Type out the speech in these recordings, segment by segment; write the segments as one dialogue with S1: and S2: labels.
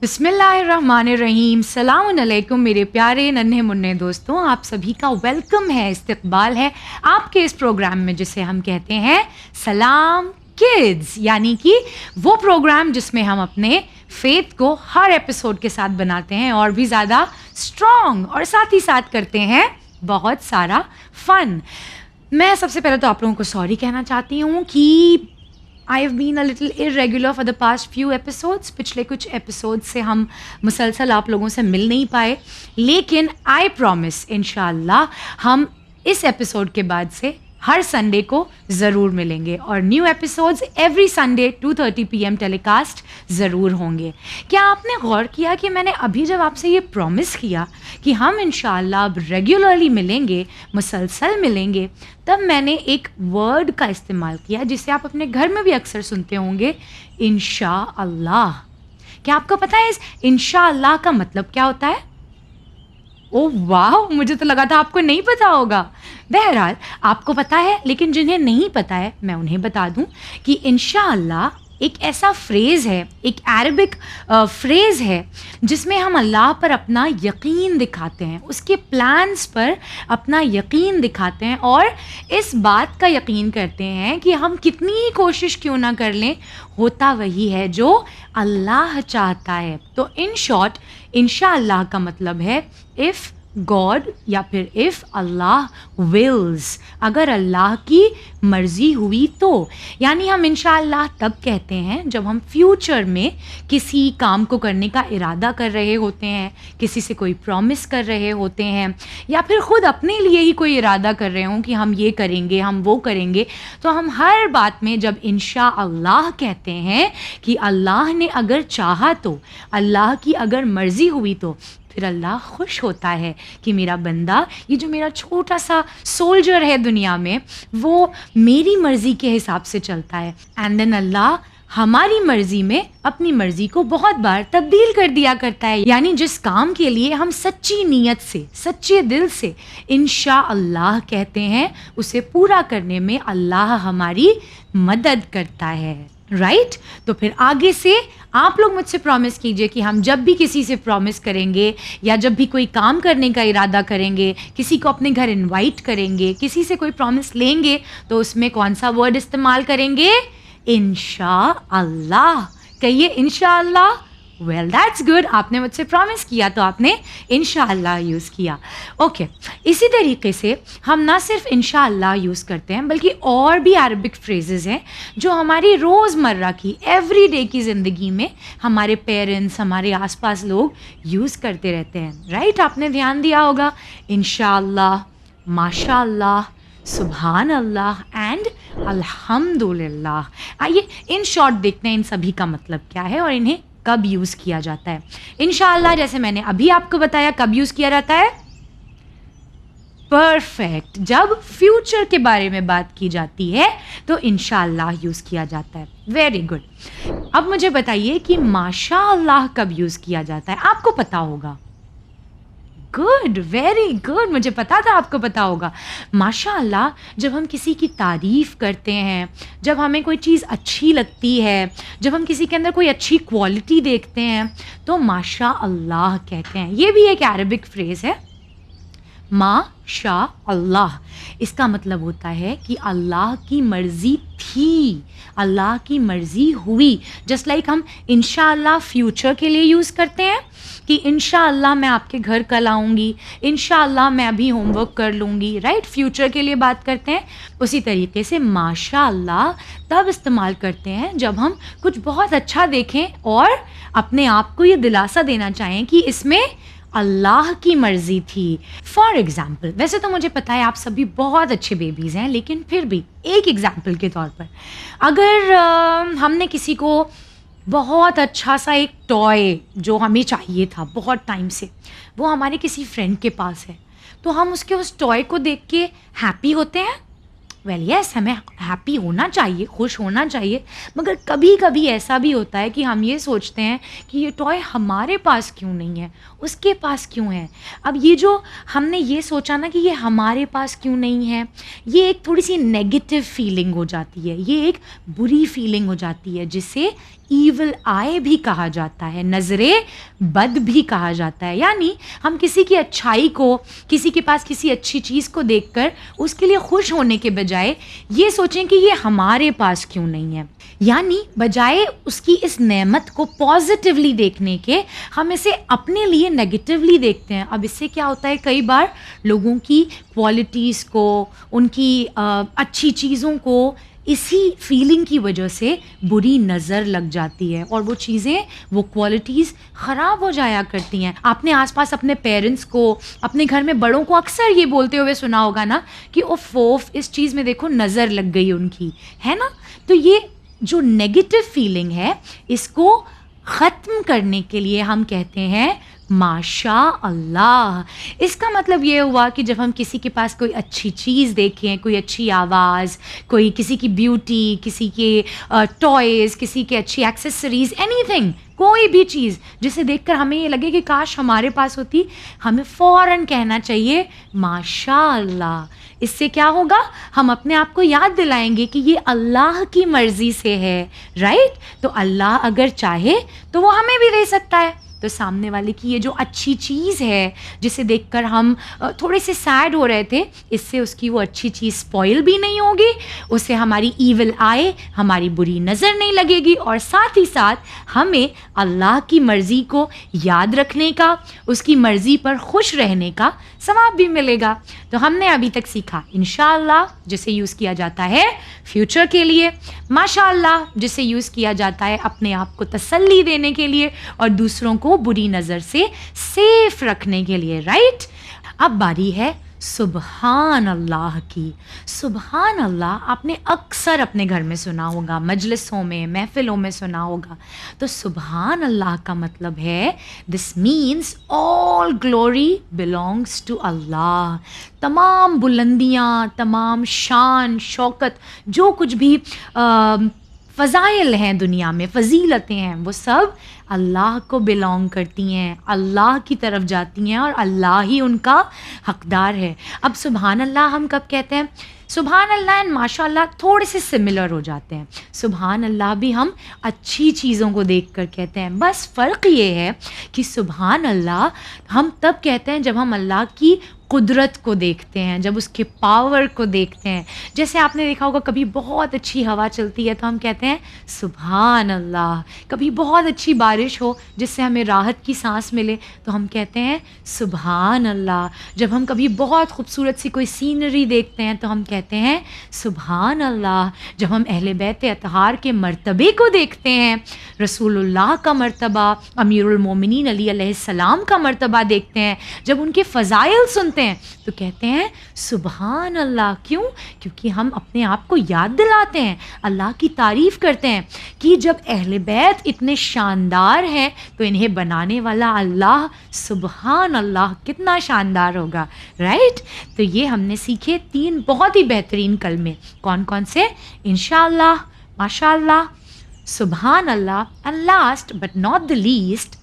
S1: बिस्मिल्लाहिर्रहमानिर्रहीम। सलाम अलैकुम मेरे प्यारे नन्हे मुन्ने दोस्तों, आप सभी का वेलकम है, इस्तकबाल है आपके इस प्रोग्राम में जिसे हम कहते हैं सलाम किड्स, यानी कि वो प्रोग्राम जिसमें हम अपने फेथ को हर एपिसोड के साथ बनाते हैं और भी ज़्यादा स्ट्रॉन्ग, और साथ ही साथ करते हैं बहुत सारा फन। मैं सबसे पहले तो आप लोगों को सॉरी कहना चाहती हूँ कि I have been a little irregular for the past few episodes. पिछले कुछ एपिसोड से हम मुसलसल आप लोगों से मिल नहीं पाए, लेकिन आई प्रॉमिस इंशाअल्लाह हम इस एपिसोड के बाद से हर संडे को ज़रूर मिलेंगे और new episodes every Sunday 2:30 PM telecast ज़रूर होंगे। क्या आपने गौर किया कि मैंने अभी जब आपसे ये प्रॉमिस किया कि हम इंशाअल्लाह अब रेगुलरली मिलेंगे, मुसलसल मिलेंगे, तब मैंने एक वर्ड का इस्तेमाल किया जिसे आप अपने घर में भी अक्सर सुनते होंगे, इंशाअल्लाह। क्या आपको पता है इस इंशाअल्लाह का मतलब क्या होता है? ओह वाह, मुझे तो लगा था आपको नहीं पता होगा। बहरहाल आपको पता है, लेकिन जिन्हें नहीं पता है मैं उन्हें बता दूं कि इंशाअल्लाह एक ऐसा फ्रेज़ है, एक अरबिक फ्रेज़ है जिसमें हम अल्लाह पर अपना यकीन दिखाते हैं, उसके प्लान्स पर अपना यकीन दिखाते हैं और इस बात का यकीन करते हैं कि हम कितनी ही कोशिश क्यों ना कर लें, होता वही है जो अल्लाह चाहता है। तो इन शॉर्ट इंशाअल्लाह का मतलब है इफ़ गॉड या फिर इफ़ अल्लाह विल्स, अगर अल्लाह की मर्ज़ी हुई तो। यानी हम इंशाअल्लाह तब कहते हैं जब हम फ्यूचर में किसी काम को करने का इरादा कर रहे होते हैं, किसी से कोई प्रॉमिस कर रहे होते हैं, या फिर ख़ुद अपने लिए ही कोई इरादा कर रहे हों कि हम ये करेंगे, हम वो करेंगे। तो हम हर बात में जब इंशाअल्लाह कहते हैं कि अल्लाह ने अगर चाहा तो, अल्लाह की अगर मर्ज़ी हुई तो, फिर अल्लाह खुश होता है कि मेरा बंदा, ये जो मेरा छोटा सा सोल्जर है दुनिया में, वो मेरी मर्ज़ी के हिसाब से चलता है। एंड देन अल्लाह हमारी मर्ज़ी में अपनी मर्ज़ी को बहुत बार तब्दील कर दिया करता है। यानी जिस काम के लिए हम सच्ची नीयत से, सच्चे दिल से इंशाअल्लाह कहते हैं, उसे पूरा करने में अल्लाह हमारी मदद करता है। राइट? तो फिर आगे से आप लोग मुझसे प्रॉमिस कीजिए कि हम जब भी किसी से प्रॉमिस करेंगे या जब भी कोई काम करने का इरादा करेंगे, किसी को अपने घर इनवाइट करेंगे, किसी से कोई प्रॉमिस लेंगे, तो उसमें कौन सा वर्ड इस्तेमाल करेंगे? इंशाअल्लाह। कहिए इंशाअल्लाह। वेल दैट्स गुड, आपने मुझसे प्रॉमिस किया तो आपने इंशाअल्लाह यूज़ किया। ओके, इसी तरीके से हम ना सिर्फ इंशाअल्लाह यूज़ करते हैं बल्कि और भी अरबिक फ्रेजेस हैं जो हमारी रोज़मर्रा की एवरीडे की ज़िंदगी में हमारे पेरेंट्स, हमारे आसपास लोग यूज़ करते रहते हैं। राइट? आपने ध्यान दिया होगा, इंशाअल्लाह, माशाअल्लाह, सुभान अल्लाह एंड अल्हम्दुलिल्लाह। आइए इन शॉर्ट देखते हैं इन सभी का मतलब क्या है और इन्हें कब यूज़ किया जाता है। इंशाअल्लाह जैसे मैंने अभी आपको बताया कब यूज़ किया जाता है? परफेक्ट, जब फ्यूचर के बारे में बात की जाती है तो इंशाअल्लाह यूज़ किया जाता है। Very good. अब मुझे बताइए कि माशाअल्लाह कब यूज़ किया जाता है? आपको पता होगा। गुड, वेरी गुड, मुझे पता था आपको पता होगा। माशाअल्लाह जब हम किसी की तारीफ़ करते हैं, जब हमें कोई चीज़ अच्छी लगती है, जब हम किसी के अंदर कोई अच्छी क्वालिटी देखते हैं, तो माशाअल्लाह कहते हैं। ये भी एक अरबिक फ्रेज़ है, माशाअल्लाह। इसका मतलब होता है कि अल्लाह की मर्ज़ी थी, अल्लाह की मर्ज़ी हुई। जस्ट लाइक हम इंशाअल्लाह फ्यूचर के लिए यूज़ करते हैं कि इंशाअल्लाह मैं आपके घर कल आऊँगी, इंशाअल्लाह मैं अभी होमवर्क कर लूँगी। राइट? फ्यूचर के लिए बात करते हैं। उसी तरीके से माशाअल्लाह तब इस्तेमाल करते हैं जब हम कुछ बहुत अच्छा देखें और अपने आप को ये दिलासा देना चाहें कि इसमें अल्लाह की मर्ज़ी थी। फॉर एग्ज़ाम्पल, वैसे तो मुझे पता है आप सभी बहुत अच्छे बेबीज़ हैं, लेकिन फिर भी एक एग्ज़ाम्पल के तौर पर अगर हमने किसी को बहुत अच्छा सा एक टॉय जो हमें चाहिए था बहुत टाइम से, वो हमारे किसी फ्रेंड के पास है, तो हम उसके उस टॉय को देख के हैप्पी होते हैं? ویل یس ہمیں ہیپی ہونا چاہیے, خوش ہونا چاہیے, مگر کبھی کبھی ایسا بھی ہوتا ہے کہ ہم یہ سوچتے ہیں کہ یہ ٹوائے ہمارے پاس کیوں نہیں ہے, اس کے پاس کیوں ہے. اب یہ جو ہم نے یہ سوچا نا کہ یہ ہمارے پاس کیوں نہیں ہے, یہ ایک تھوڑی سی نیگیٹو فیلنگ ہو جاتی ہے, یہ ایک بری فیلنگ ہو جاتی ہے جسے ایول آئے بھی کہا جاتا ہے, نظر بد بھی کہا جاتا ہے. یعنی ہم کسی کی اچھائی کو, کسی کے پاس کسی اچھی چیز کو دیکھ کر اس کے لیے خوش ہونے کے بجائے یہ سوچیں کہ یہ ہمارے پاس کیوں نہیں ہے. یعنی بجائے اس کی اس نعمت کو پازیٹیولی دیکھنے کے ہم اسے اپنے لیے نیگیٹیولی دیکھتے ہیں. اب اس سے کیا ہوتا ہے, کئی بار لوگوں کی کوالٹیز کو, ان کی اچھی چیزوں کو اسی فیلنگ کی وجہ سے بری نظر لگ جاتی ہے اور وہ چیزیں, وہ کوالٹیز خراب ہو جایا کرتی ہیں. آپ نے آس پاس اپنے پیرنٹس کو, اپنے گھر میں بڑوں کو اکثر یہ بولتے ہوئے سنا ہوگا نا کہ اوف اس چیز میں دیکھو نظر لگ گئی ان کی, ہے نا. تو یہ جو نیگیٹو فیلنگ ہے اس کو ختم کرنے کے لیے ہم کہتے ہیں ماشاء اللہ. اس کا مطلب یہ ہوا کہ جب ہم کسی کے پاس کوئی اچھی چیز دیکھیں, کوئی اچھی آواز, کوئی کسی کی بیوٹی, کسی کے ٹوائز, کسی کے اچھی ایکسیسریز, اینی تھنگ, کوئی بھی چیز جسے دیکھ کر ہمیں یہ لگے کہ کاش ہمارے پاس ہوتی, ہمیں فوراً کہنا چاہیے ماشاء اللہ. اس سے کیا ہوگا, ہم اپنے آپ کو یاد دلائیں گے کہ یہ اللہ کی مرضی سے ہے, رائٹ. تو اللہ اگر چاہے تو وہ ہمیں بھی دے سکتا ہے. تو سامنے والے کی یہ جو اچھی چیز ہے جسے دیکھ کر ہم تھوڑے سے سیڈ ہو رہے تھے, اس سے اس کی وہ اچھی چیز اسپوائل بھی نہیں ہوگی, اس سے ہماری ایول آئے, ہماری بری نظر نہیں لگے گی, اور ساتھ ہی ساتھ ہمیں اللہ کی مرضی کو یاد رکھنے کا, اس کی مرضی پر خوش رہنے کا ثواب بھی ملے گا. تو ہم نے ابھی تک سیکھا انشاءاللہ جسے یوز کیا جاتا ہے فیوچر کے لیے, ماشاءاللہ جسے یوز کیا جاتا ہے اپنے آپ کو تسلی دینے کے لیے اور دوسروں کو بری نظر سے سیف رکھنے کے لیے, رائٹ. اب باری ہے سبحان اللہ کی. سبحان اللہ آپ نے اکثر اپنے گھر میں سنا ہوگا, مجلسوں میں, محفلوں میں سنا ہوگا. تو سبحان اللہ کا مطلب ہے this means all glory belongs to Allah. تمام بلندیاں, تمام شان شوکت, جو کچھ بھی فضائل ہیں دنیا میں, فضیلتیں ہیں, وہ سب اللہ کو بلانگ کرتی ہیں, اللہ کی طرف جاتی ہیں اور اللہ ہی ان کا حقدار ہے. اب سبحان اللہ ہم کب کہتے ہیں؟ سبحان اللہ اینڈ ماشاء اللہ تھوڑے سے سملر ہو جاتے ہیں. سبحان اللہ بھی ہم اچھی چیزوں کو دیکھ کر کہتے ہیں, بس فرق یہ ہے کہ سبحان اللہ ہم تب کہتے ہیں جب ہم اللہ کی قدرت کو دیکھتے ہیں, جب اس کے پاور کو دیکھتے ہیں. جیسے آپ نے دیکھا ہوگا کبھی بہت اچھی ہوا چلتی ہے تو ہم کہتے ہیں سبحان اللہ. کبھی بہت اچھی بارش ہو جس سے ہمیں راحت کی سانس ملے تو ہم کہتے ہیں سبحان اللہ. جب ہم کبھی بہت خوبصورت سی کوئی سینری دیکھتے ہیں تو ہم کہتے ہیں سبحان اللہ. جب ہم اہل بیت اطہار کے مرتبے کو دیکھتے ہیں, رسول اللہ کا مرتبہ, امیر المومنین علی علیہ السلام کا مرتبہ دیکھتے ہیں, جب ان کے فضائل سنتے ہیں تو کہتے ہیں سبحان اللہ. کیوں؟ کیونکہ ہم اپنے آپ کو یاد دلاتے ہیں, اللہ کی تعریف کرتے ہیں کہ جب اہل بیت اتنے شاندار ہیں تو انہیں بنانے والا اللہ سبحان اللہ کتنا شاندار ہوگا, رائٹ. تو یہ ہم نے سیکھے 3 بہت ہی بہترین کلمے. کون کون سے؟ انشاءاللہ, ماشاءاللہ, سبحان اللہ, and last but not the least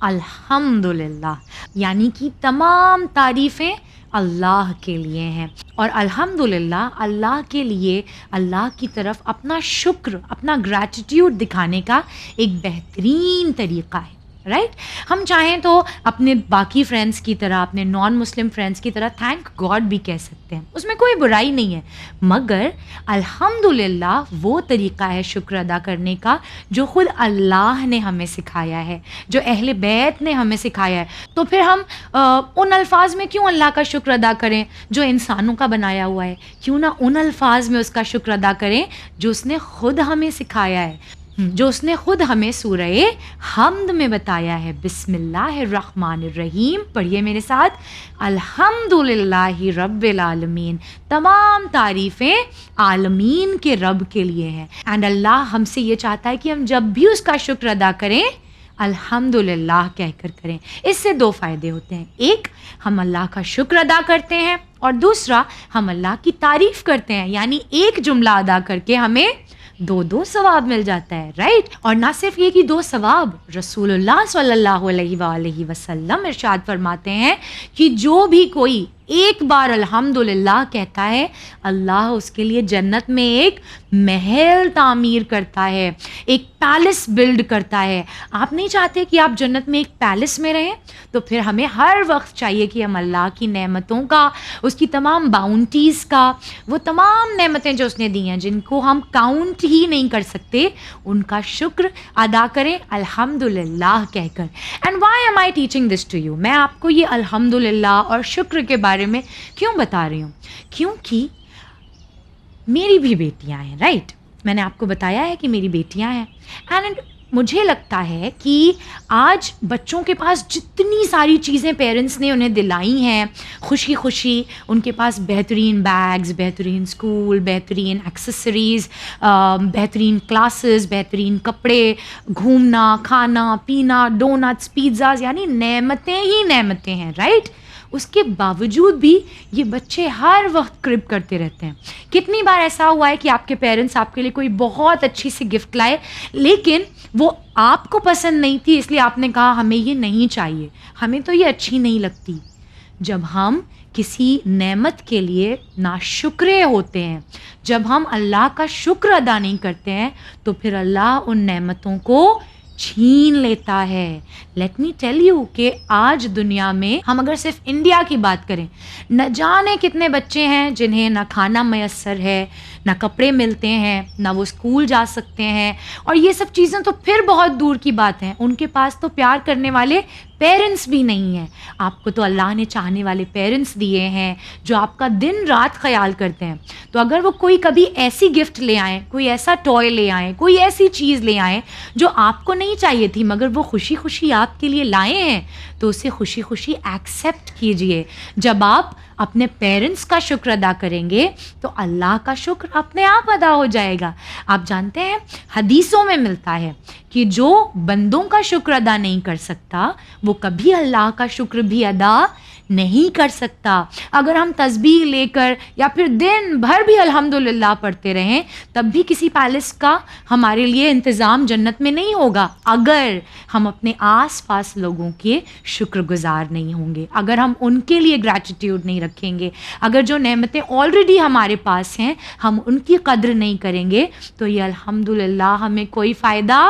S1: الحمدللہ. یعنی کہ تمام تعریفیں اللہ کے لیے ہیں, اور الحمدللہ اللہ کے لیے اللہ کی طرف اپنا شکر, اپنا گریٹیٹیوڈ دکھانے کا ایک بہترین طریقہ ہے, رائٹ. ہم چاہیں تو اپنے باقی فرینڈس کی طرح, اپنے نان مسلم فرینڈس کی طرح تھینک گاڈ بھی کہہ سکتے ہیں, اس میں کوئی برائی نہیں ہے, مگر الحمدللہ وہ طریقہ ہے شکر ادا کرنے کا جو خود اللہ نے ہمیں سکھایا ہے, جو اہل بیت نے ہمیں سکھایا ہے. تو پھر ہم ان الفاظ میں کیوں اللہ کا شکر ادا کریں جو انسانوں کا بنایا ہوا ہے؟ کیوں نہ ان الفاظ میں اس کا شکر ادا کریں جو اس نے خود ہمیں سکھایا ہے, جو اس نے خود ہمیں سورہ حمد میں بتایا ہے. بسم اللہ الرحمن الرحیم, پڑھیے میرے ساتھ. الحمدللہ رب العالمین, تمام تعریفیں عالمین کے رب کے لیے ہیں. اینڈ اللہ ہم سے یہ چاہتا ہے کہ ہم جب بھی اس کا شکر ادا کریں الحمدللہ کہہ کر کریں. اس سے 2 فائدے ہوتے ہیں. ایک، ہم اللہ کا شکر ادا کرتے ہیں، اور دوسرا ہم اللہ کی تعریف کرتے ہیں. یعنی ایک جملہ ادا کر کے ہمیں 2 ثواب مل جاتا ہے، رائٹ. اور نہ صرف یہ کہ 2 ثواب، رسول اللہ صلی اللہ علیہ وآلہ وسلم ارشاد فرماتے ہیں کہ جو بھی کوئی ایک بار الحمدللہ کہتا ہے، اللہ اس کے لیے جنت میں ایک محل تعمیر کرتا ہے، ایک پیلس بلڈ کرتا ہے. آپ نہیں چاہتے کہ آپ جنت میں ایک پیلس میں رہیں؟ تو پھر ہمیں ہر وقت چاہیے کہ ہم اللہ کی نعمتوں کا، اس کی تمام باؤنٹیز کا، وہ تمام نعمتیں جو اس نے دی ہیں جن کو ہم کاؤنٹ ہی نہیں کر سکتے، ان کا شکر ادا کریں الحمدللہ کہہ کر. And why am I teaching this to you? میں آپ کو یہ الحمدللہ اور شکر کے بارے میں کیوں بتا رہی ہوں؟ کیونکہ میری بھی بیٹیاں ہیں، رائٹ. میں نے آپ کو بتایا ہے کہ میری بیٹیاں ہیں. اینڈ مجھے لگتا ہے کہ آج بچوں کے پاس جتنی ساری چیزیں پیرنٹس نے انہیں دلائی ہیں، خوشی خوشی ان کے پاس بہترین بیگز، بہترین اسکول، بہترین ایکسیسریز، بہترین کلاسز، بہترین کپڑے، گھومنا، کھانا پینا، ڈونٹس، پیزاز، یعنی نعمتیں ہی نعمتیں ہیں، رائٹ. اس کے باوجود بھی یہ بچے ہر وقت کرب کرتے رہتے ہیں. کتنی بار ایسا ہوا ہے کہ آپ کے پیرنٹس آپ کے لیے کوئی بہت اچھی سی گفٹ لائے، لیکن وہ آپ کو پسند نہیں تھی، اس لیے آپ نے کہا ہمیں یہ نہیں چاہیے، ہمیں تو یہ اچھی نہیں لگتی. جب ہم کسی نعمت کے لیے ناشکرے ہوتے ہیں، جب ہم اللہ کا شکر ادا نہیں کرتے ہیں، تو پھر اللہ ان نعمتوں کو چھین لیتا ہے. لیٹ می ٹیل یو کہ آج دنیا میں ہم اگر صرف انڈیا کی بات کریں، نہ جانے کتنے بچے ہیں جنہیں نہ کھانا میسر ہے، نہ کپڑے ملتے ہیں، نہ وہ اسکول جا سکتے ہیں. اور یہ سب چیزیں تو پھر بہت دور کی بات ہیں، ان کے پاس تو پیار کرنے والے پیرنٹس بھی نہیں ہیں. آپ کو تو اللہ نے چاہنے والے پیرنٹس دیے ہیں جو آپ کا دن رات خیال کرتے ہیں. تو اگر وہ کوئی کبھی ایسی گفٹ لے آئیں، کوئی ایسا ٹوائے لے آئیں، کوئی ایسی چیز لے آئیں جو آپ کو نہیں چاہیے تھی مگر وہ خوشی خوشی آپ کے لیے لائے ہیں، تو اسے خوشی خوشی ایکسیپٹ کیجئے. جب آپ اپنے پیرنٹس کا شکر ادا کریں گے تو اللہ کا شکر اپنے آپ ادا ہو جائے گا. آپ جانتے ہیں حدیثوں میں ملتا ہے کہ جو بندوں کا شکر ادا نہیں کر سکتا وہ کبھی اللہ کا شکر بھی ادا نہیں کر سکتا. اگر ہم تسبیح لے کر یا پھر دن بھر بھی الحمدللہ پڑھتے رہیں، تب بھی کسی پیلس کا ہمارے لیے انتظام جنت میں نہیں ہوگا اگر ہم اپنے آس پاس لوگوں کے شکر گزار نہیں ہوں گے، اگر ہم ان کے لیے گریٹیٹیوڈ نہیں رکھیں گے، اگر جو نعمتیں آلریڈی ہمارے پاس ہیں ہم ان کی قدر نہیں کریں گے، تو یہ الحمدللہ ہمیں کوئی فائدہ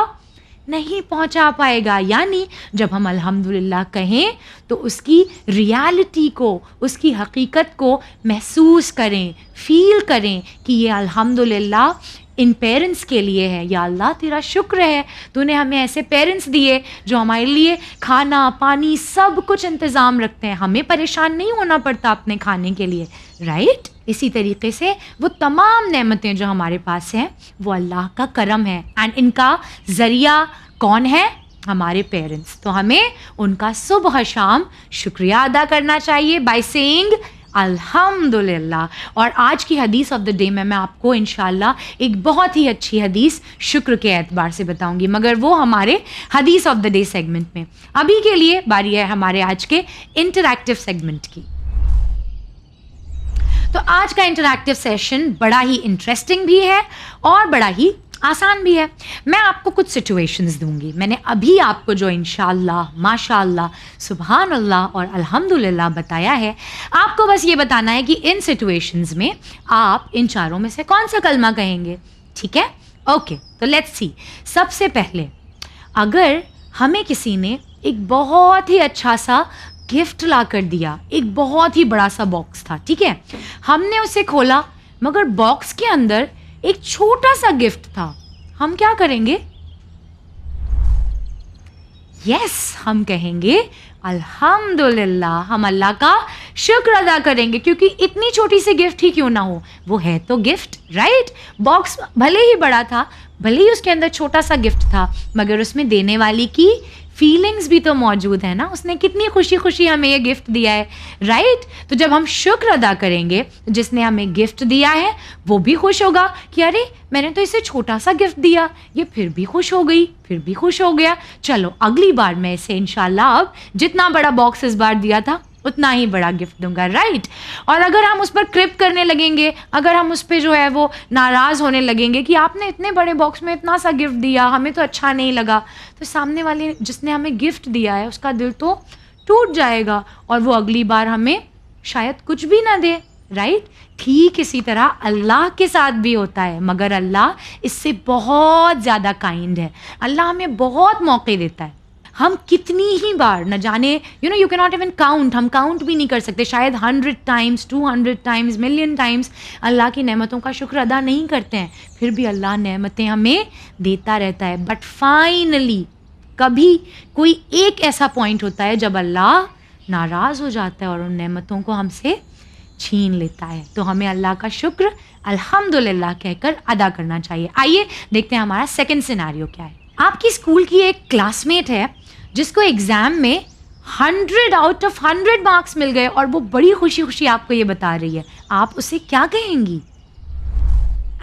S1: نہیں پہنچا پائے گا. یعنی جب ہم الحمدللہ کہیں تو اس کی ریالٹی کو، اس کی حقیقت کو محسوس کریں، فیل کریں کہ یہ الحمدللہ ان پیرنٹس کے لیے ہے. یا اللہ تیرا شکر ہے تو نے ہمیں ایسے پیرنٹس دیے جو ہمارے لیے کھانا پانی سب کچھ انتظام رکھتے ہیں، ہمیں پریشان نہیں ہونا پڑتا اپنے کھانے کے لیے، رائٹ. اسی طریقے سے وہ تمام نعمتیں جو ہمارے پاس ہیں وہ اللہ کا کرم ہے، اینڈ ان کا ذریعہ کون ہے؟ ہمارے پیرنٹس. تو ہمیں ان کا صبح شام شکریہ ادا کرنا چاہیے بائی سیئنگ الحمدللہ. اور آج کی حدیث آف دا ڈے میں آپ کو انشاءاللہ ایک بہت ہی اچھی حدیث شکر کے اعتبار سے بتاؤں گی، مگر وہ ہمارے حدیث آف دا ڈے سیگمنٹ میں. ابھی کے لیے باری ہے ہمارے آج کے انٹریکٹیو سیگمنٹ کی. تو آج کا انٹریکٹیو سیشن بڑا ہی انٹرسٹنگ بھی ہے اور بڑا ہی آسان بھی ہے. میں آپ کو کچھ سچویشنز دوں گی. میں نے ابھی آپ کو جو انشاءاللہ، ماشاءاللہ، سبحان اللہ اور الحمدللہ بتایا ہے، آپ کو بس یہ بتانا ہے کہ ان سچویشنز میں آپ ان چاروں میں سے کون سا کلمہ کہیں گے. ٹھیک ہے؟ اوکے، تو لیٹس سی. سب سے پہلے اگر ہمیں کسی نے ایک بہت ہی اچھا سا گفٹ لا کر دیا، ایک بہت ہی بڑا سا باکس تھا، ٹھیک ہے، ہم نے اسے کھولا مگر باکس کے اندر ایک چھوٹا سا گفٹ تھا، ہم کیا کریں گے؟ یس، ہم کہیں گے الحمدللہ، ہم اللہ کا شکر ادا کریں گے کیونکہ اتنی چھوٹی سی گفٹ ہی کیوں نہ ہو، وہ ہے تو گفٹ، رائٹ. باکس بھلے ہی بڑا تھا، بھلے ہی اس کے اندر چھوٹا سا گفٹ تھا، مگر اس میں دینے والی کی फीलिंग्स भी तो मौजूद है ना, उसने कितनी खुशी खुशी हमें ये गिफ्ट दिया है, राइट? तो जब हम शुक्र अदा करेंगे, जिसने हमें गिफ्ट दिया है वो भी खुश होगा कि अरे मैंने तो इसे छोटा सा गिफ्ट दिया, ये फिर भी खुश हो गई, फिर भी खुश हो गया, चलो अगली बार मैं इसे इंशाल्लाह अब जितना बड़ा बॉक्स इस बार दिया था उतना ही बड़ा गिफ्ट दूंगा, राइट? और अगर हम उस पर क्रिप करने लगेंगे, अगर हम उस पर जो है वो नाराज़ होने लगेंगे कि आपने इतने बड़े बॉक्स में इतना सा गिफ्ट दिया, हमें तो अच्छा नहीं लगा, तो सामने वाले जिसने हमें गिफ्ट दिया है उसका दिल तो टूट जाएगा और वो अगली बार हमें शायद कुछ भी ना दे, राइट? ठीक इसी तरह अल्लाह के साथ भी होता है, मगर अल्लाह इससे बहुत ज़्यादा काइंड है। अल्लाह हमें बहुत मौके देता है। हम कितनी ही बार न जाने, you can not even count, हम काउंट भी नहीं कर सकते, शायद 100 टाइम्स, 200 टाइम्स, मिलियन टाइम्स अल्लाह की नेमतों का शुक्र अदा नहीं करते हैं, फिर भी अल्लाह नेमतें हमें देता रहता है। बट फाइनली कभी कोई एक ऐसा पॉइंट होता है जब अल्लाह नाराज़ हो जाता है और उन नेमतों को हमसे छीन लेता है, तो हमें अल्लाह का शुक्र अल्हम्दुलिल्लाह कहकर अदा करना चाहिए। आइए देखते हैं हमारा सेकंड सिनेरियो क्या है। आपकी स्कूल की एक क्लासमेट है जिसको एग्ज़ाम में 100 आउट ऑफ 100 मार्क्स मिल गए और वो बड़ी खुशी खुशी आपको ये बता रही है, आप उसे क्या कहेंगी?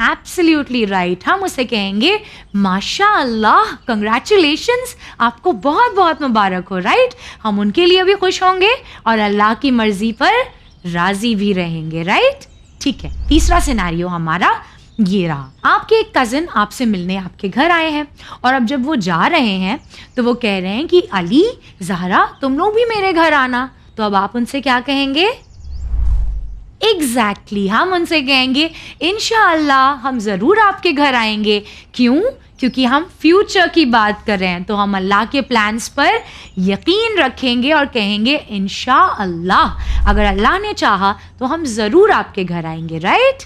S1: एब्सोल्युटली राइट, हम उसे कहेंगे माशा अल्लाह, कंग्रेचुलेशंस, आपको बहुत बहुत मुबारक हो, राइट? हम उनके लिए भी खुश होंगे और अल्लाह की मर्जी पर राजी भी रहेंगे, राइट? ठीक है, तीसरा सिनेरियो हमारा ये रहा। आपके एक कज़न आपसे मिलने आपके घर आए हैं और अब जब वो जा रहे हैं तो वो कह रहे हैं कि अली, ज़हरा, तुम लोग भी मेरे घर आना, तो अब आप उनसे क्या कहेंगे? एग्जैक्टली, हम उनसे कहेंगे इंशाअल्लाह हम ज़रूर आपके घर आएंगे। क्यों? क्योंकि हम फ्यूचर की बात कर रहे हैं, तो हम अल्लाह के प्लान्स पर यकीन रखेंगे और कहेंगे इंशाअल्लाह अगर अल्लाह ने चाहा तो हम ज़रूर आपके घर आएंगे, राइट?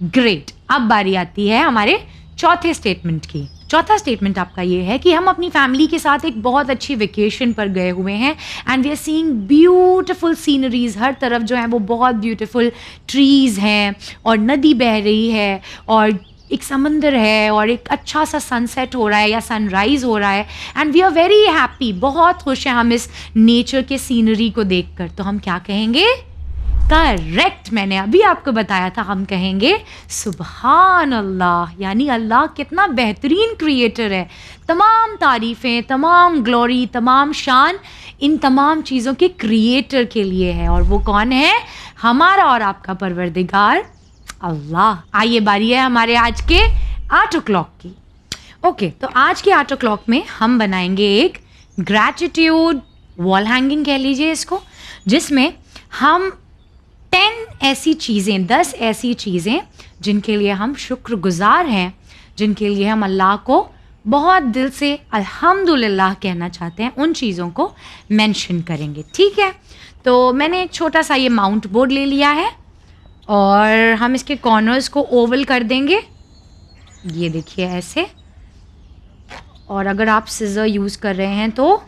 S1: ग्रेट। अब बारी आती है हमारे चौथे स्टेटमेंट की। चौथा स्टेटमेंट आपका ये है कि हम अपनी फैमिली के साथ एक बहुत अच्छी वेकेशन पर गए हुए हैं and we are seeing beautiful sceneries, हर तरफ जो है वो बहुत ब्यूटीफुल ट्रीज़ हैं और नदी बह रही है और एक समंदर है और एक अच्छा सा सनसेट हो रहा है या सनराइज़ हो रहा है and we are very happy, बहुत खुश हैं हम इस नेचर के सीनरी को देखकर। तो हम क्या कहेंगे? करेक्ट, मैंने अभी आपको बताया था, हम कहेंगे सुबहान अल्लाह, यानी अल्लाह कितना बेहतरीन क्रिएटर है। तमाम तारीफ़ें, तमाम ग्लोरी, तमाम शान इन तमाम चीज़ों के क्रिएटर के लिए है और वो कौन है? हमारा और आपका परवरदिगार अल्लाह। आइए बारी है हमारे आज के 8 o'clock की। ओके, तो आज के 8 o'clock में हम बनाएंगे एक ग्रैटिट्यूड वॉल हैंगिंग कह लीजिए इसको, जिसमें हम 10 ऐसी चीज़ें जिनके लिए हम शुक्रगुजार हैं, जिनके लिए हम अल्लाह को बहुत दिल से अल्हम्दुलिल्लाह कहना चाहते हैं, उन चीज़ों को मेंशन करेंगे, ठीक है? तो मैंने एक छोटा सा ये माउंट बोर्ड ले लिया है और हम इसके कॉर्नर्स को ओवल कर देंगे, ये देखिए ऐसे। और अगर आप सिज़र यूज़ कर रहे हैं तो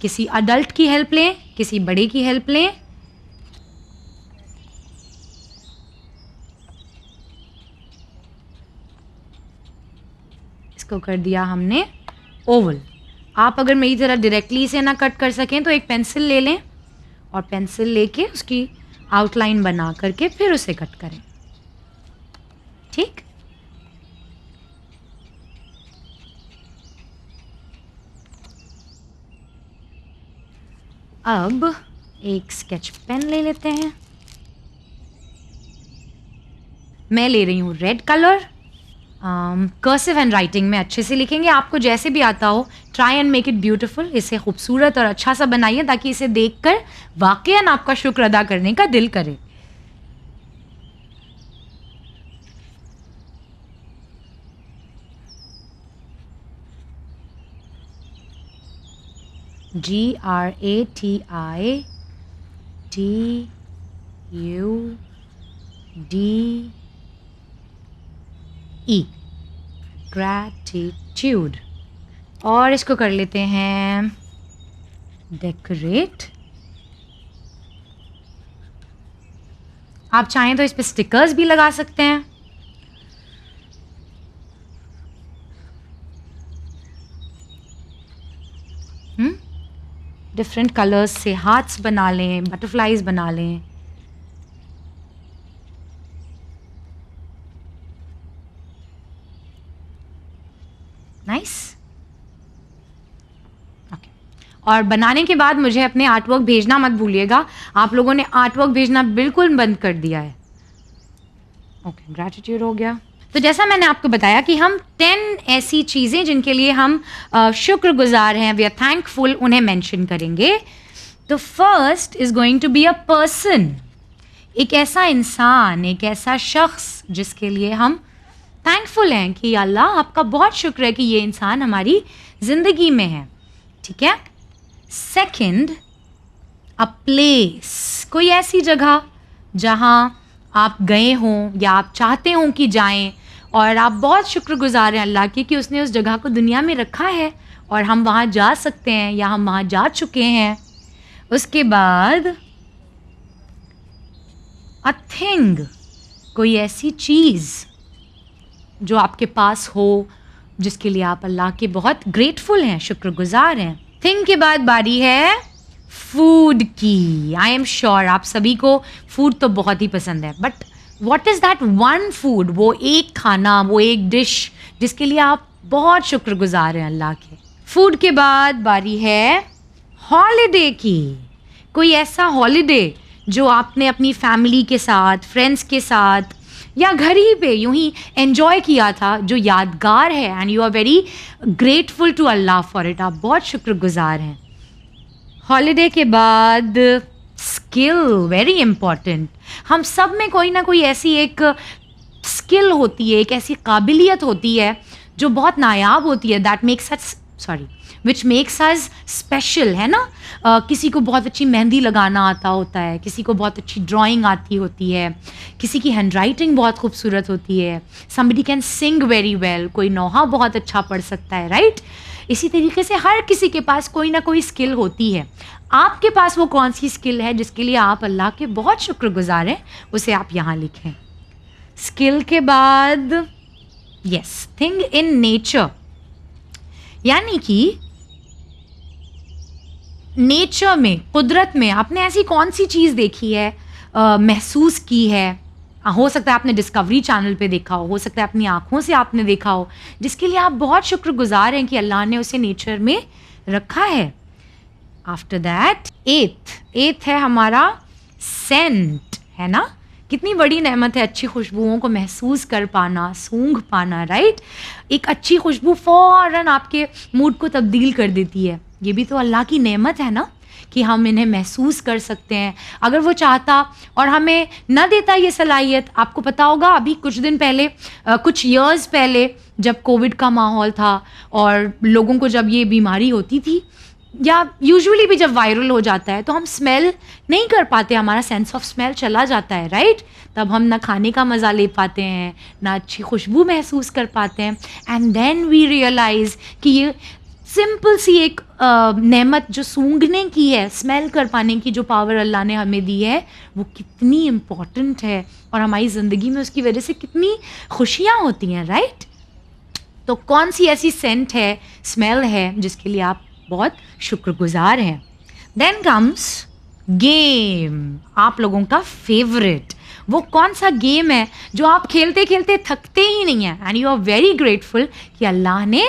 S1: किसी अडल्ट की हेल्प लें, किसी बड़े की हेल्प लें। इसको कर दिया हमने ओवल। आप अगर मेरी तरह डायरेक्टली इसे ना कट कर सकें तो एक पेंसिल ले लें और पेंसिल लेके उसकी आउटलाइन बना करके फिर उसे कट करें, ठीक? अब एक स्केच पेन ले लेते हैं, मैं ले रही हूँ red colour. Cursive hand writing में अच्छे से लिखेंगे, आपको जैसे भी आता हो, try and make it beautiful, इसे खूबसूरत और अच्छा सा बनाइए ताकि इसे देखकर वाकईन आपका शुक्र अदा करने का दिल करे। GRATITUDE, gratitude. और इसको कर लेते हैं डेकोरेट। आप चाहें तो इस पे स्टिकर्स भी लगा सकते हैं। डिफरेंट कलर्स से हार्ट्स बना लें, बटरफ्लाइज बना लें. नाइस. ओके. और बनाने के बाद मुझे अपने आर्ट वर्क भेजना मत भूलिएगा. आप लोगों ने आर्ट वर्क भेजना बिल्कुल बंद कर दिया है. ओके, ग्रैटिट्यूड हो गया. तो जैसा मैंने आपको बताया कि हम 10 ऐसी चीज़ें जिनके लिए हम शुक्रगुजार हैं, वी आर थैंकफुल, उन्हें मेंशन करेंगे. तो first is going to be a person. एक ऐसा इंसान, एक ऐसा शख्स जिसके लिए हम थैंकफुल हैं कि अल्लाह आपका बहुत शुक्र है कि ये इंसान हमारी ज़िंदगी में है. ठीक है. Second, a place. कोई ऐसी जगह जहाँ आप गए हों या आप चाहते हों कि जाएं और आप बहुत शुक्रगुजार हैं अल्लाह की कि उसने उस जगह को दुनिया में रखा है और हम वहाँ जा सकते हैं या हम वहाँ जा चुके हैं. उसके बाद अ थिंग. कोई ऐसी चीज़ जो आपके पास हो जिसके लिए आप अल्लाह के बहुत ग्रेटफुल हैं, शुक्रगुजार हैं. थिंग के बाद बारी है फूड की. आई एम श्योर आप सभी को फूड तो बहुत ही पसंद है, but what is that one food, वो एक खाना, वो एक डिश जिसके लिए आप बहुत शुक्रगुजार हैं अल्लाह के. फूड के बाद बारी है हॉलिडे की. कोई ऐसा हॉलिडे जो आपने अपनी फैमिली के साथ, फ्रेंड्स के साथ या घर ही पे यूं ही एंजॉय किया था जो यादगार है and you are very grateful to Allah for it. आप बहुत शुक्रगुजार हैं. हॉलिडे के बाद स्किल, वेरी इम्पॉर्टेंट. हम सब में कोई ना कोई ऐसी एक स्किल होती है, एक ऐसी काबिलियत होती है जो बहुत नायाब होती है, that makes us which makes us special, है ना. किसी को बहुत अच्छी मेहंदी लगाना आता होता है, किसी को बहुत अच्छी ड्राइंग आती होती है, किसी की हैंड राइटिंग बहुत खूबसूरत होती है, somebody can sing very well, कोई नौहा बहुत अच्छा पढ़ सकता है, राइट. इसी तरीके से हर किसी के पास कोई ना कोई स्किल होती है. आपके पास वो कौन सी स्किल है जिसके लिए आप अल्लाह के बहुत शुक्रगुजार हैं, उसे आप यहाँ लिखें. स्किल के बाद यस, थिंग इन नेचर. यानी कि नेचर में, कुदरत में आपने ऐसी कौन सी चीज़ देखी है, महसूस की है. हो सकता है आपने डिस्कवरी चैनल पे देखा हो सकता है अपनी आँखों से आपने देखा हो, जिसके लिए आप बहुत शुक्रगुजार हैं कि अल्लाह ने उसे नेचर में रखा है. आफ्टर दैट एथ है हमारा सेंट, है ना. कितनी बड़ी नेमत है अच्छी खुशबुओं को महसूस कर पाना, सूंघ पाना, राइट. एक अच्छी खुशबू फ़ौरन आपके मूड को तब्दील कर देती है. ये भी तो अल्लाह की नेमत है ना कि हम इन्हें महसूस कर सकते हैं. अगर वो चाहता और हमें न देता ये सलाहियत, आपको पता होगा अभी कुछ दिन पहले, कुछ ईयर्स पहले जब कोविड का माहौल था और लोगों को जब ये बीमारी होती थी या यूजुअली भी जब वायरल हो जाता है तो हम स्मेल नहीं कर पाते, हमारा सेंस ऑफ स्मेल चला जाता है, राइट. तब हम ना खाने का मज़ा ले पाते हैं, ना अच्छी खुशबू महसूस कर पाते हैं. एंड देन वी रियलाइज़ कि ये सिंपल सी एक नेमत जो सूंघने की है, स्मेल कर पाने की जो पावर अल्लाह ने हमें दी है, वो कितनी इम्पॉर्टेंट है और हमारी ज़िंदगी में उसकी वजह से कितनी खुशियाँ होती हैं, राइट. तो कौन सी ऐसी सेंट है, स्मेल है जिसके लिए आप बहुत शुक्रगुजार हैं. Then comes game. आप लोगों का फेवरेट वो कौन सा गेम है जो आप खेलते खेलते थकते ही नहीं हैं and you are very grateful कि अल्लाह ने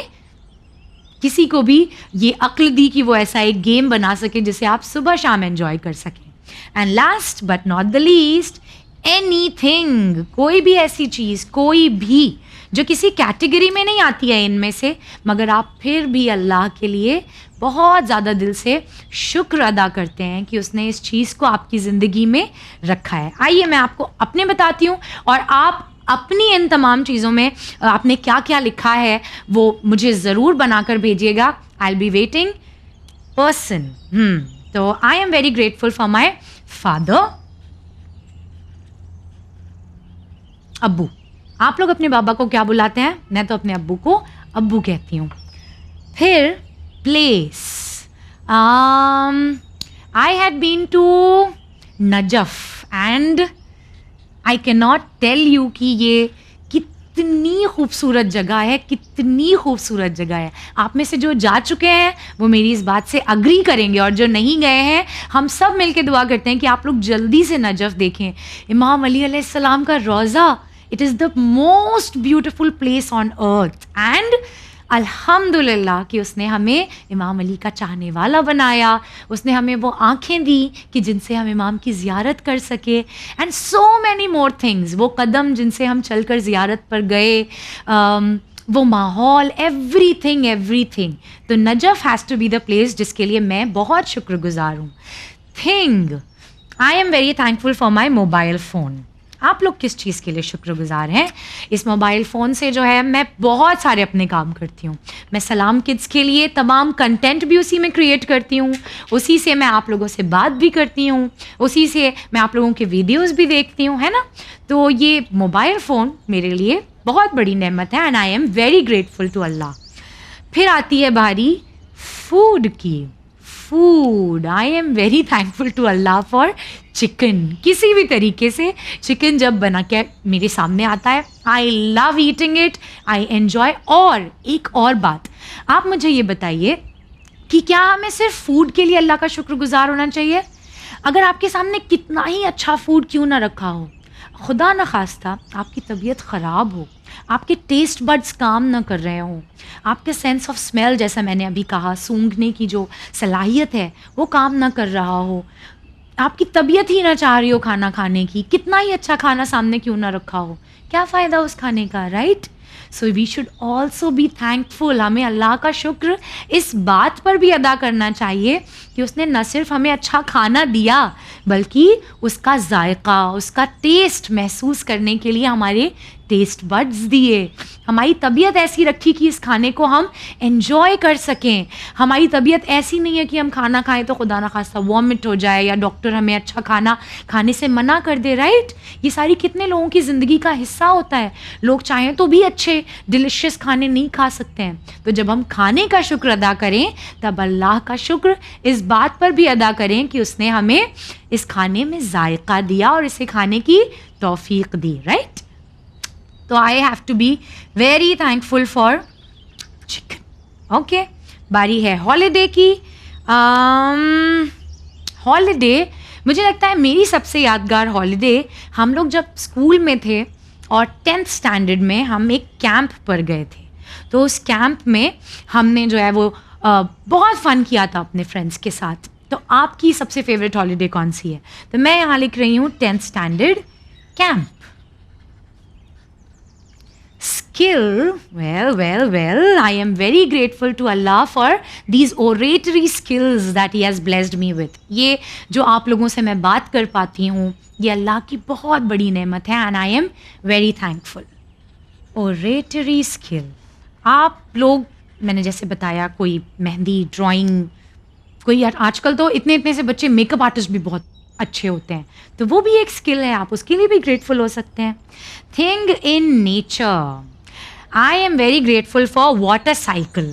S1: किसी को भी ये अक्ल दी कि वो ऐसा एक गेम बना सके जिसे आप सुबह शाम एंजॉय कर सकें. And last but not the least, anything. कोई भी ऐसी चीज़, कोई भी जो किसी कैटेगरी में नहीं आती है इनमें से, मगर आप फिर भी अल्लाह के लिए बहुत ज़्यादा दिल से शुक्र अदा करते हैं कि उसने इस चीज़ को आपकी ज़िंदगी में रखा है. आइए मैं आपको अपने बताती हूँ और आप अपनी इन तमाम चीज़ों में आपने क्या क्या लिखा है वो मुझे ज़रूर बनाकर भेजिएगा. I will be waiting. Person, तो I am very grateful for my father. अब्बू. आप लोग अपने बाबा को क्या बुलाते हैं? मैं तो अपने अब्बू को अब्बू कहती हूँ. फिर place, I had been to Najaf and I can not tell you कि ये कितनी खूबसूरत जगह है, कितनी खूबसूरत जगह है. आप में से जो जा चुके हैं वो मेरी इस बात से अग्री करेंगे, और जो नहीं गए हैं हम सब मिलके दुआ करते हैं कि आप लोग जल्दी से नजफ़ देखें. इमाम अली अलैहिस्सलाम का रोज़ा, it is the most beautiful place on earth. And अल्हम्दुलिल्लाह कि उसने हमें इमाम अली का चाहने वाला बनाया. उसने हमें वो आँखें दी कि जिनसे हम इमाम की ज़ियारत कर सके. And so many more things, वो कदम जिनसे हम चलकर ज़ियारत पर गए, वो माहौल, एवरीथिंग. तो Najaf has to be the place जिसके लिए मैं बहुत शुक्रगुजार हूँ. Thing, I am very thankful for my mobile phone. आप लोग किस चीज़ के लिए शुक्रगुजार हैं? इस मोबाइल फ़ोन से जो है मैं बहुत सारे अपने काम करती हूँ. मैं सलाम किड्स के लिए तमाम कंटेंट भी उसी में क्रिएट करती हूँ, उसी से मैं आप लोगों से बात भी करती हूँ, उसी से मैं आप लोगों के वीडियोस भी देखती हूँ, है ना. तो ये मोबाइल फ़ोन मेरे लिए बहुत बड़ी नेमत है and I am very grateful to Allah. फिर आती है बारी फूड की. Food, I am very thankful to Allah for chicken. किसी भी तरीके से चिकन जब बना के मेरे सामने आता है, I love eating it, I enjoy. और एक और बात, आप मुझे ये बताइए कि क्या हमें सिर्फ फूड के लिए अल्लाह का शुक्रगुजार होना चाहिए? अगर आपके सामने कितना ही अच्छा फूड क्यों ना रखा हो, खुदा न खास्ता आपकी तबीयत ख़राब हो, आपके टेस्ट बड्स काम ना कर रहे हों, आपके सेंस ऑफ स्मेल, जैसा मैंने अभी कहा, सूंघने की जो सलाहियत है वो काम ना कर रहा हो, आपकी तबीयत ही ना चाह रही हो खाना खाने की, कितना ही अच्छा खाना सामने क्यों ना रखा हो, क्या फ़ायदा उस खाने का, right? So we should also be thankful. हमें अल्लाह का शुक्र इस बात पर भी अदा करना चाहिए कि उसने न सिर्फ हमें अच्छा खाना दिया बल्कि उसका जायका, उसका टेस्ट महसूस करने के लिए हमारे टेस्ट बड्स दिए, हमारी तबीयत ऐसी रखी कि इस खाने को हम एंजॉय कर सकें. हमारी तबीयत ऐसी नहीं है कि हम खाना खाएं तो खुदा ना खास्ता वॉमिट हो जाए या डॉक्टर हमें अच्छा खाना खाने से मना कर दे, राइट? ये सारी कितने लोगों की ज़िंदगी का हिस्सा होता है. लोग चाहें तो भी अच्छे डिलिशियस खाने नहीं खा सकते हैं. तो जब हम खाने का शुक्र अदा करें तब अल्लाह का शुक्र इस बात पर भी अदा करें कि उसने हमें इस खाने में जायका दिया और इसे खाने की तौफीक दी, राइट? तो I have to be very thankful for chicken. Okay, बारी है हॉलीडे की. हॉलीडे, मुझे लगता है मेरी सबसे यादगार हॉलीडे, हम लोग जब स्कूल में थे और 10th स्टैंडर्ड में हम एक कैंप पर गए थे. तो उस कैंप में हमने जो है वो बहुत फ़न किया था अपने फ्रेंड्स के साथ. तो आपकी सबसे फेवरेट हॉलीडे कौन सी है? तो मैं यहाँ लिख रही हूँ 10th standard camp. Skill, well, I am very grateful to Allah for these oratory skills that He has blessed me with. ये जो आप लोगों से मैं बात कर पाती हूँ, ये अल्लाह की बहुत बड़ी नेमत है and I am very thankful. Oratory skill, आप लोग, मैंने जैसे बताया, कोई मेहंदी, ड्राइंग, कोई आजकल तो इतने से बच्चे मेकअप आर्टिस्ट भी बहुत अच्छे होते हैं, तो वो भी एक स्किल है, आप उसके लिए भी ग्रेटफुल हो सकते हैं. Thing in nature, I am very grateful for water cycle.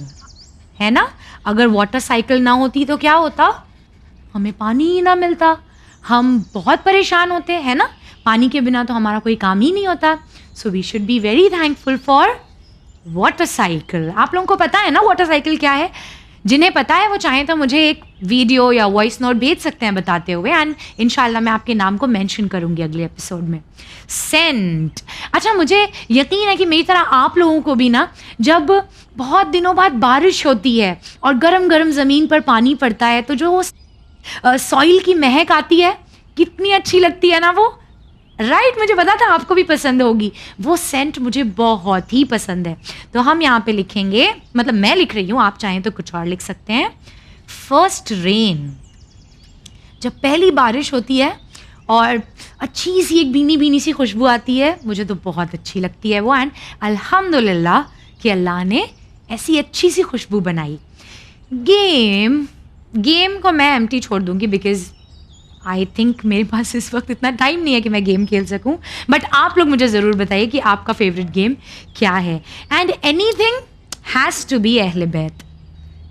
S1: है ना, अगर वाटर साइकिल ना होती तो क्या होता, हमें पानी ही ना मिलता, हम बहुत परेशान होते हैं ना. पानी के बिना तो हमारा कोई काम ही नहीं होता. So we should be very thankful for water cycle. आप लोगों को पता है ना वाटर साइकिल क्या है? जिन्हें पता है वो चाहें तो मुझे एक वीडियो या वॉइस नोट भेज सकते हैं बताते हुए, एंड इंशाल्लाह मैं आपके नाम को मेंशन करूंगी अगले एपिसोड में. सेंट, अच्छा, मुझे यकीन है कि मेरी तरह आप लोगों को भी ना, जब बहुत दिनों बाद बारिश होती है और गरम गरम ज़मीन पर पानी पड़ता है तो जो सॉइल की महक आती है, कितनी अच्छी लगती है ना वो, राइट? मुझे पता था आपको भी पसंद होगी. वो सेंट मुझे बहुत ही पसंद है. तो हम यहाँ पे लिखेंगे, मतलब मैं लिख रही हूँ, आप चाहें तो कुछ और लिख सकते हैं. फर्स्ट रेन, जब पहली बारिश होती है और अच्छी सी एक भीनी भीनी सी खुशबू आती है, मुझे तो बहुत अच्छी लगती है वो. एंड अल्हम्दुलिल्लाह कि अल्लाह ने ऐसी अच्छी सी खुशबू बनाई. गेम को मैं एम्प्टी छोड़ दूँगी बिकॉज आई थिंक मेरे पास इस वक्त इतना टाइम नहीं है कि मैं गेम खेल सकूं. बट आप लोग मुझे ज़रूर बताइए कि आपका फेवरेट गेम क्या है. And anything has to be अहले बैत,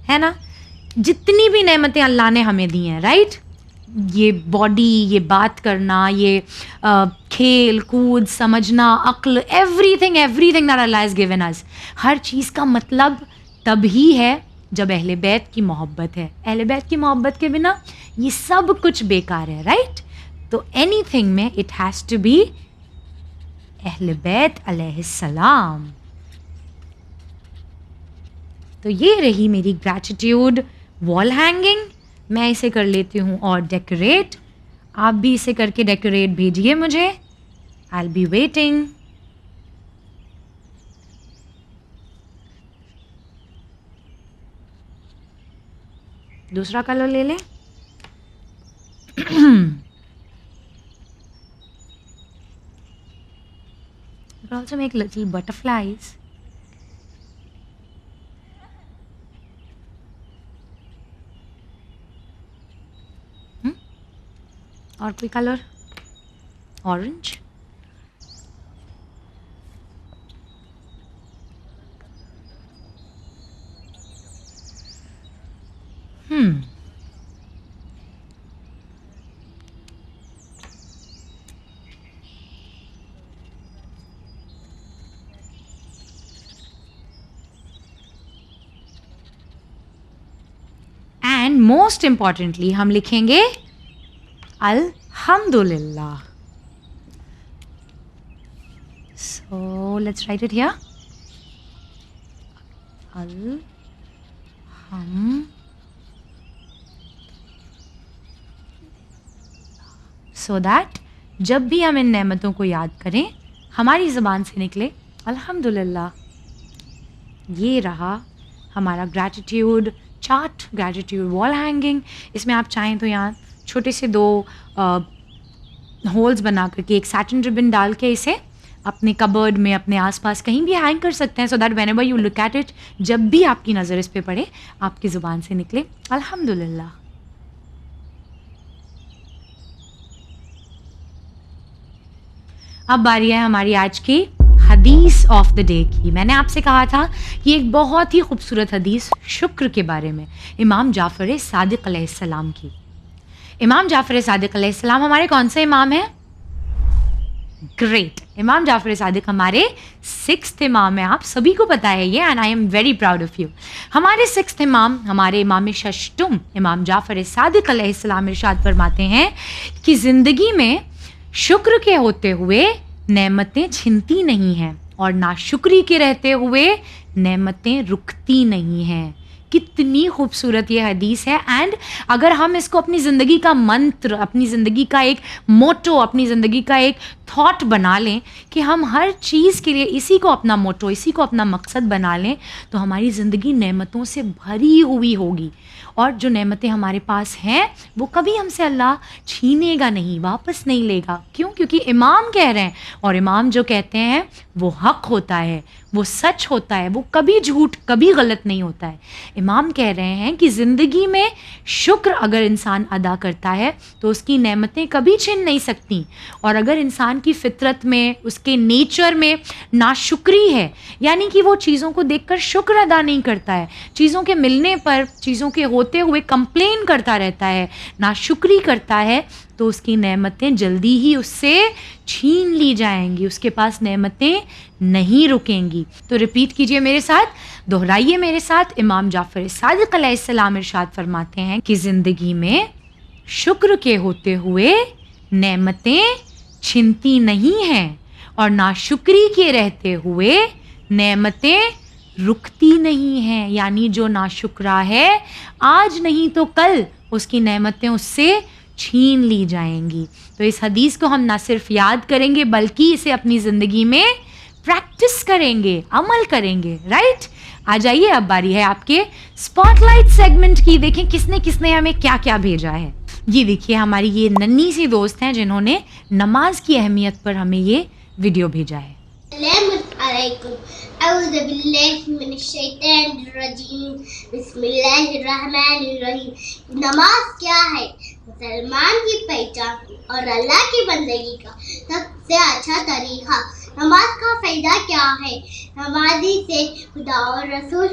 S1: है ना. जितनी भी नेमतें अल्लाह ने हमें दी हैं, राइट, یہ باڈی، یہ بات کرنا، یہ کھیل کود، سمجھنا، عقل، everything that Allah has given us, ہر چیز کا مطلب تب ہی ہے جب اہل بیت کی محبت ہے. اہل بیت کی محبت کے بنا یہ سب کچھ بیکار ہے، رائٹ؟ تو اینی تھنگ میں اٹ ہیز ٹو بی اہل بیت علیہ السلام. تو یہ رہی میری گریٹیٹیوڈ وال ہینگنگ. میں اسے کر لیتی ہوں اور ڈیکوریٹ. آپ بھی اسے کر کے ڈیکوریٹ بھیجیے مجھے. آئی ول بی ویٹنگ. دوسرا کلر لے لیں. also make little butterflies. اور کوئی colour? Orange. And most importantly ہم لکھیں گے الحمدللہ. So let's write it here. So that جب بھی ہم ان نعمتوں کو یاد کریں ہماری زبان سے نکلے الحمدللہ. یہ رہا ہمارا gratitude chart, gratitude wall hanging. اس میں آپ چاہیں تو یہاں چھوٹے سے 2 ہولز بنا کر کے ایک سیٹن ربن ڈال کے اسے اپنے کبرڈ میں، اپنے آس پاس کہیں بھی ہینگ کر سکتے ہیں. So that whenever you look at it, جب بھی آپ کی نظر اس پہ پڑے آپ کی زبان سے نکلے الحمدللہ. اب باری ہے ہماری آج کی حدیث آف دا ڈے کی. میں نے آپ سے کہا تھا کہ ایک بہت ہی خوبصورت حدیث شکر کے بارے میں امام جعفر صادق علیہ السلام کی. امام جعفر صادق علیہ السلام ہمارے کون سے امام ہیں؟ گریٹ. امام جعفر صادق ہمارے 6th امام ہیں. آپ سبھی کو پتا ہے یہ، and I am very proud of you. ہمارے 6th امام، ہمارے امام ششتم امام جعفر صادق علیہ السلام ارشاد فرماتے ہیں کہ زندگی میں شکر کے ہوتے ہوئے نعمتیں چھنتی نہیں ہیں اور ناشکری کے رہتے ہوئے نعمتیں رکتی نہیں ہیں. کتنی خوبصورت یہ حدیث ہے. اینڈ اگر ہم اس کو اپنی زندگی کا منتر، اپنی زندگی کا ایک موٹو، اپنی زندگی کا ایک تھاٹ بنا لیں کہ ہم ہر چیز کے لیے اسی کو اپنا موٹو، اسی کو اپنا مقصد بنا لیں، تو ہماری زندگی نعمتوں سے بھری ہوئی ہوگی. اور جو نعمتیں ہمارے پاس ہیں وہ کبھی ہم سے اللہ چھینے گا نہیں، واپس نہیں لے گا. کیوں؟ کیونکہ امام کہہ رہے ہیں، اور امام جو کہتے ہیں وہ حق ہوتا ہے، وہ سچ ہوتا ہے، وہ کبھی جھوٹ، کبھی غلط نہیں ہوتا ہے. امام کہہ رہے ہیں کہ زندگی میں شکر اگر انسان ادا کرتا ہے تو اس کی نعمتیں کبھی چھن نہیں سکتی. اور اگر انسان کی فطرت میں، اس کے نیچر میں ناشکری ہے، یعنی کہ وہ چیزوں کو دیکھ کر شکر ادا نہیں کرتا ہے، چیزوں کے ملنے پر، چیزوں کے ہوتے ہوئے کمپلین کرتا رہتا ہے، ناشکری کرتا ہے، تو اس کی نعمتیں جلدی ہی اس سے چھین لی جائیں گی، اس کے پاس نعمتیں نہیں رکیں گی. تو ریپیٹ کیجئے میرے ساتھ، دہرائیے میرے ساتھ. امام جعفر صادق علیہ السلام ارشاد فرماتے ہیں کہ زندگی میں شکر کے ہوتے ہوئے نعمتیں چھنتی نہیں ہیں اور ناشکری کے رہتے ہوئے نعمتیں رکتی نہیں ہیں. یعنی جو ناشکرا ہے آج نہیں تو کل اس کی نعمتیں اس سے چھین لی جائیں گی. تو اس حدیث کو ہم نہ صرف یاد کریں گے بلکہ اسے اپنی زندگی میں پریکٹس کریں گے، عمل کریں گے. رائٹ؟ آ جائیے، اب باری ہے آپ کے اسپاٹ لائٹ سیگمنٹ کی. دیکھیں کس نے ہمیں کیا کیا بھیجا ہے. یہ دیکھیے ہماری یہ ننھی سی دوست ہیں جنہوں نے نماز کی اہمیت پر ہمیں یہ ویڈیو بھیجا ہے.
S2: السلام علیکم. اعوذ باللہ من الشیطان الرجیم. بسم اللہ الرحمن الرحیم. نماز کیا ہے؟ مسلمان کی پہچان اور اللہ کی بندگی کا سب سے اچھا طریقہ. نماز کا فائدہ کیا ہے؟ نمازی سے خدا اور رسول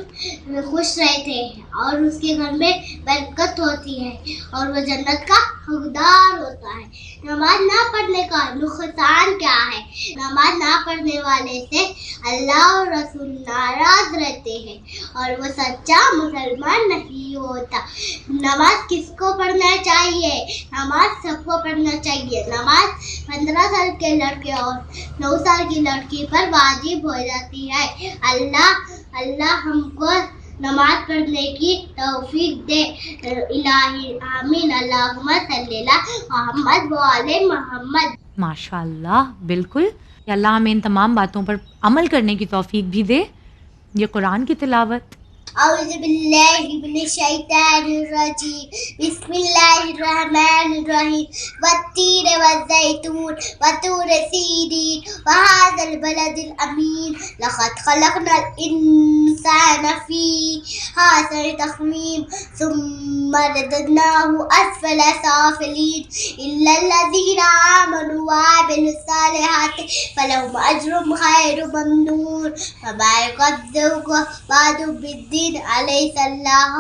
S2: خوش رہتے ہیں اور اس کے گھر میں برکت ہوتی ہے اور وہ جنت کا حقدار ہوتا ہے. نماز نہ پڑھنے کا نقصان کیا ہے؟ نماز نہ پڑھنے والے سے اللہ اور رسول ناراض رہتے ہیں اور وہ سچا مسلمان نہیں ہوتا. نماز کس کو پڑھنا چاہیے؟ نماز سب کو پڑھنا چاہیے. نماز 15 سال کے لڑکے اور 9 سال کی لڑکی پر واجب ہو جاتی ہے. اللہ ہم کو نماز پڑھنے کی توفیق دے. الہی آمین. اللہم صلی اللہ محمد و آل محمد.
S1: ماشاء اللہ، بالکل. یا اللہ ہمیں ان تمام باتوں پر عمل کرنے کی توفیق بھی دے. یہ قرآن کی تلاوت.
S2: اعوذ باللہ من الشیطان الرجیم. بسم اللہ الرحمن الرحیم. والتین والزیتون وطور سینین وهذا البلد الامین. لقد خلقنا الانسان فی احسن تقویم ثم رددناه اسفل سافلین الا الذین آمنوا وعملوا الصالحات فلهم اجر غیر ممنون. فما يكذبك بعد بالدین علیہ اللہ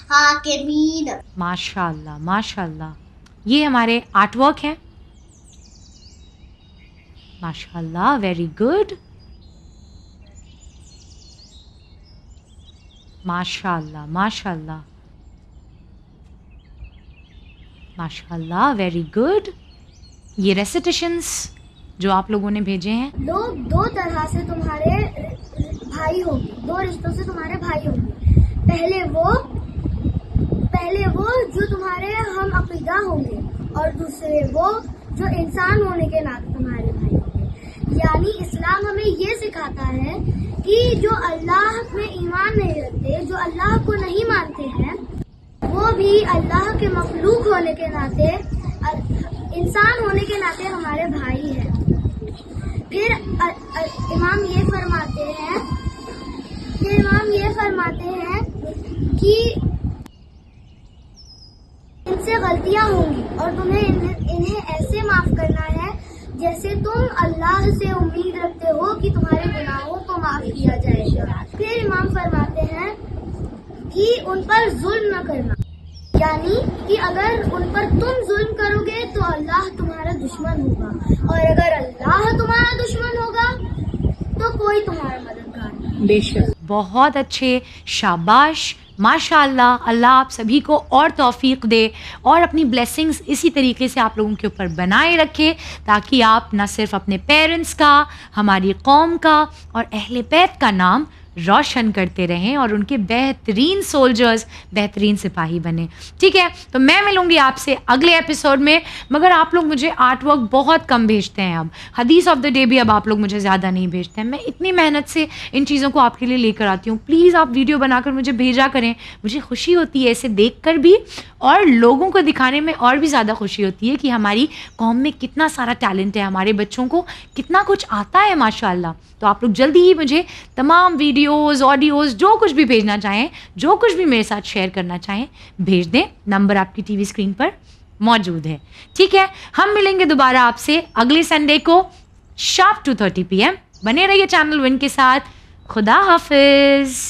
S2: حاکمین.
S1: ماشاء اللہ ماشاء اللہ. یہ ہمارے آرٹ ورک ہیں. ماشاء اللہ، ویری گڈ. ماشاء اللہ ماشاء اللہ ماشاء اللہ، ویری گڈ. یہ ریسیٹیشنس جو آپ لوگوں نے بھیجے ہیں.
S3: لوگ دو طرح سے تمہارے بھائی ہوں گے، دو رشتوں سے تمہارے بھائی ہوں گے. پہلے وہ جو تمہارے ہم عقیدہ ہوں گے اور دوسرے وہ جو انسان ہونے کے ناطے تمہارے بھائی ہوں گے. یعنی اسلام ہمیں یہ سکھاتا ہے کہ جو اللہ میں ایمان نہیں رکھتے، جو اللہ کو نہیں مانتے ہیں، وہ بھی اللہ کے مخلوق ہونے کے ناطے، انسان ہونے کے ناطے ہمارے بھائی ہیں. پھر امام یہ فرماتے ہیں کہ ان سے غلطیاں ہوں گی اور تمہیں انہیں ایسے معاف کرنا ہے جیسے تم اللہ سے امید رکھتے ہو کہ تمہارے گناہوں کو معاف کیا جائے گا. پھر امام فرماتے ہیں کہ ان پر ظلم نہ کرنا، یعنی کہ اگر ان پر تم ظلم کرو گے تو اللہ تمہارا دشمن ہوگا، اور اگر اللہ تمہارا دشمن ہوگا تو کوئی تمہارا مددگار نہیں.
S1: بے شک. بہت اچھے، شاباش، ماشاء اللہ. اللہ آپ سبھی کو اور توفیق دے اور اپنی بلیسنگز اسی طریقے سے آپ لوگوں کے اوپر بنائے رکھے تاکہ آپ نہ صرف اپنے پیرنٹس کا، ہماری قوم کا اور اہل بیت کا نام روشن کرتے رہیں اور ان کے بہترین سولجرز، بہترین سپاہی بنیں. ٹھیک ہے، تو میں ملوں گی آپ سے اگلے ایپیسوڈ میں. مگر آپ لوگ مجھے آرٹ ورک بہت کم بھیجتے ہیں. اب حدیث آف دا ڈے بھی اب آپ لوگ مجھے زیادہ نہیں بھیجتے ہیں. میں اتنی محنت سے ان چیزوں کو آپ کے لیے لے کر آتی ہوں. پلیز آپ ویڈیو بنا کر مجھے بھیجا کریں. مجھے خوشی ہوتی ہے اسے دیکھ کر بھی، اور لوگوں کو دکھانے میں اور بھی زیادہ خوشی ہوتی ہے کہ ہماری قوم میں کتنا سارا ٹیلنٹ ہے، ہمارے بچوں کو کتنا کچھ آتا ہے ماشاء اللہ. تو آپ لوگ جلدی ہی مجھے تمام ویڈیوز، آڈیوز، جو کچھ بھی بھیجنا چاہیں، جو کچھ بھی میرے ساتھ شیئر کرنا چاہیں بھیج دیں. نمبر آپ کی ٹی وی اسکرین پر موجود ہے. ٹھیک ہے، ہم ملیں گے دوبارہ آپ سے اگلے سنڈے کو شارپ 2:30 PM. بنے رہیے چینل ون کے ساتھ. خدا حافظ.